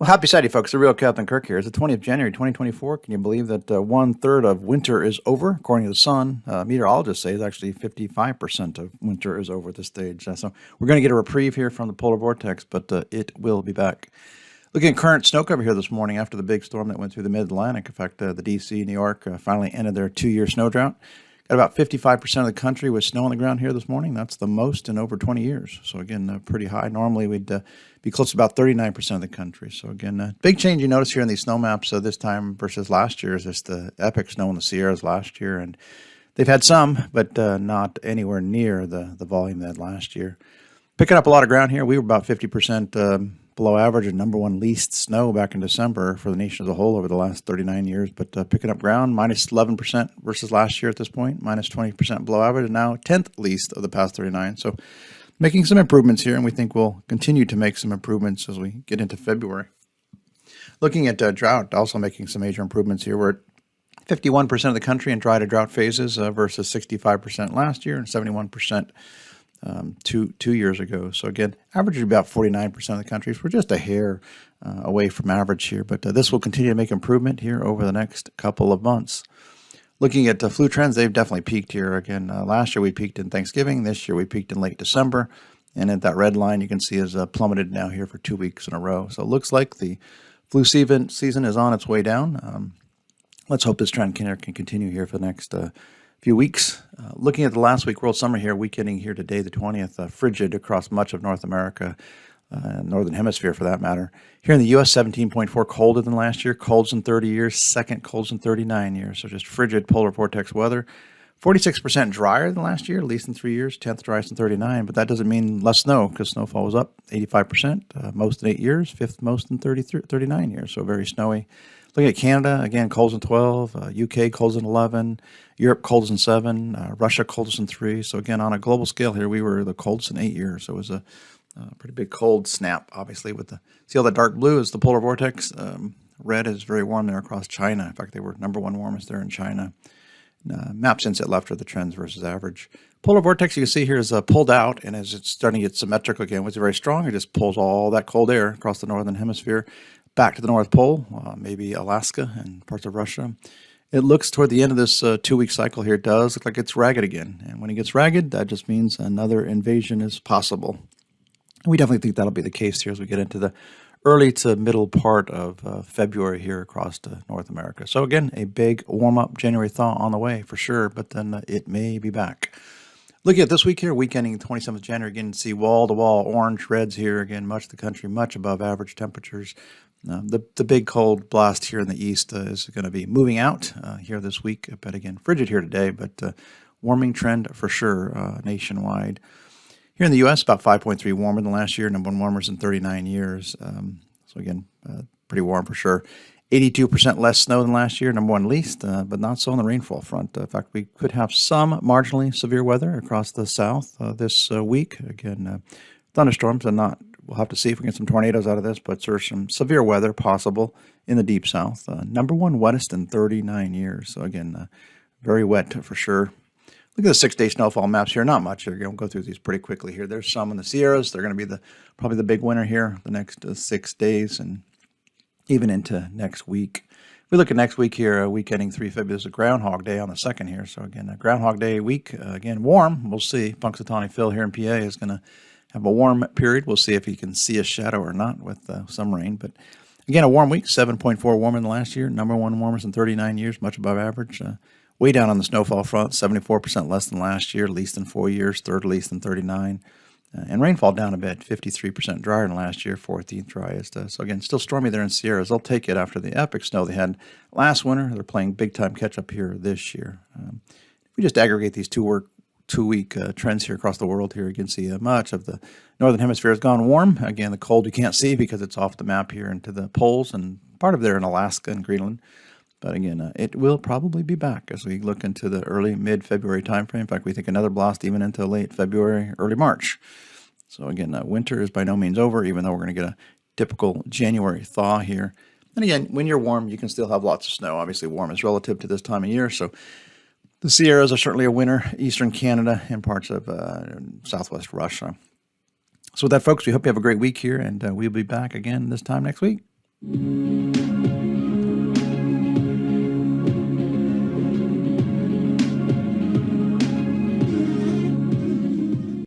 Happy Saturday, folks. The real Captain Kirk here. It's the 20th of January, 2024. Can you believe that 1/3 of winter is over? According to the sun, meteorologists say it's actually 55% of winter is over at this stage. So we're going to get a reprieve here from the polar vortex, but it will be back. Looking at current snow cover here this morning after the big storm that went through the mid-Atlantic. In fact, the D.C., New York finally ended their 2-year snow drought. Got about 55% of the country with snow on the ground here this morning. That's the most in over 20 years. So again, pretty high. Normally we'd be close to about 39% of the country. So again, big change you notice here in these snow maps this time versus last year is just the epic snow in the Sierras last year. And they've had some, but not anywhere near the volume they had last year. Picking up a lot of ground here. We were about 50% below average and number one least snow back in December for the nation as a whole over the last 39 years. But picking up ground, minus 11% versus last year at this point, minus 20% below average, and now 10th least of the past 39. So making some improvements here, and we think we'll continue to make some improvements as we get into February. Looking at drought, also making some major improvements here. We're at 51% of the country in dry to drought phases versus 65% last year and 71% 2 years ago. So again, average about 49% of the country. So we're just a hair away from average here, but this will continue to make improvement here over the next couple of months. Looking at the flu trends, they've definitely peaked here. Again, last year we peaked in Thanksgiving. This year we peaked in late December. And at that red line, you can see is plummeted now here for 2 weeks in a row. So it looks like the flu season is on its way down. Let's hope this trend can continue here for the next few weeks. Looking at the last week world summer here, week ending here today, the 20th, frigid across much of North America, Northern Hemisphere for that matter. Here in the U.S., 17.4 colder than last year, colds in 30 years, second colds in 39 years. So just frigid polar vortex weather. 46% drier than last year, at least in 3 years, 10th driest in 39, but that doesn't mean less snow because snowfall was up 85%, most in 8 years, fifth most in 39 years, so very snowy. Looking at Canada, again, colds in 12, UK colds in 11, Europe colds in 7, Russia coldest in 3. So again, on a global scale here, we were the coldest in 8 years. So it was a pretty big cold snap, obviously. See all that dark blue is the polar vortex. Red is very warm there across China. In fact, they were number one warmest there in China. Map since it left are the trends versus average. Polar vortex you can see here is pulled out, and as it's starting to get symmetrical again, which is very strong, it just pulls all that cold air across the northern hemisphere back to the North Pole, maybe Alaska and parts of Russia. It looks toward the end of this 2-week cycle here, it does look like it's ragged again. And when it gets ragged, that just means another invasion is possible. And we definitely think that'll be the case here as we get into the early to middle part of February here across North America. So again, a big warm-up January thaw on the way for sure, but then it may be back. Looking at this week here, week ending 27th of January, again, see wall-to-wall orange, reds here. Again, much of the country, much above average temperatures. The big cold blast here in the east is going to be moving out here this week. But again, frigid here today, but warming trend for sure nationwide. Here in the U.S., about 5.3 warmer than last year, number one warmers in 39 years. So again, pretty warm for sure. 82% less snow than last year, number one least, but not so on the rainfall front. In fact, we could have some marginally severe weather across the south this week. Again, thunderstorms are not. We'll have to see if we get some tornadoes out of this, but there's some severe weather possible in the deep south. Number one wettest in 39 years. So again, very wet for sure. Look at the 6-day snowfall maps here. Not much. We're going to go through these pretty quickly here. There's some in the Sierras. They're going to be probably the big winner here the next 6 days and even into next week. If we look at next week here, week ending 3 February, there's a Groundhog Day on the 2nd here. So again, a Groundhog Day week. Again, warm. We'll see. Punxsutawney Phil here in PA is going to have a warm period. We'll see if he can see a shadow or not with some rain. But again, a warm week, 7.4 warmer than last year. Number one warmest in 39 years, much above average. Way down on the snowfall front, 74% less than last year, least in 4 years, third least in 39. And rainfall down a bit, 53% drier than last year, 14th driest. So again, still stormy there in Sierras. They'll take it after the epic snow they had last winter. They're playing big-time catch-up here this year. If we just aggregate these 2-week trends here across the world here, you can see much of the northern hemisphere has gone warm. Again, the cold you can't see because it's off the map here into the poles and part of there in Alaska and Greenland. But again, it will probably be back as we look into the early mid-February timeframe. In fact, we think another blast even into late February, early March. So again, winter is by no means over, even though we're going to get a typical January thaw here. And again, when you're warm, you can still have lots of snow. Obviously, warm is relative to this time of year. So the Sierras are certainly a winner, eastern Canada and parts of southwest Russia. So with that, folks, we hope you have a great week here, and we'll be back again this time next week.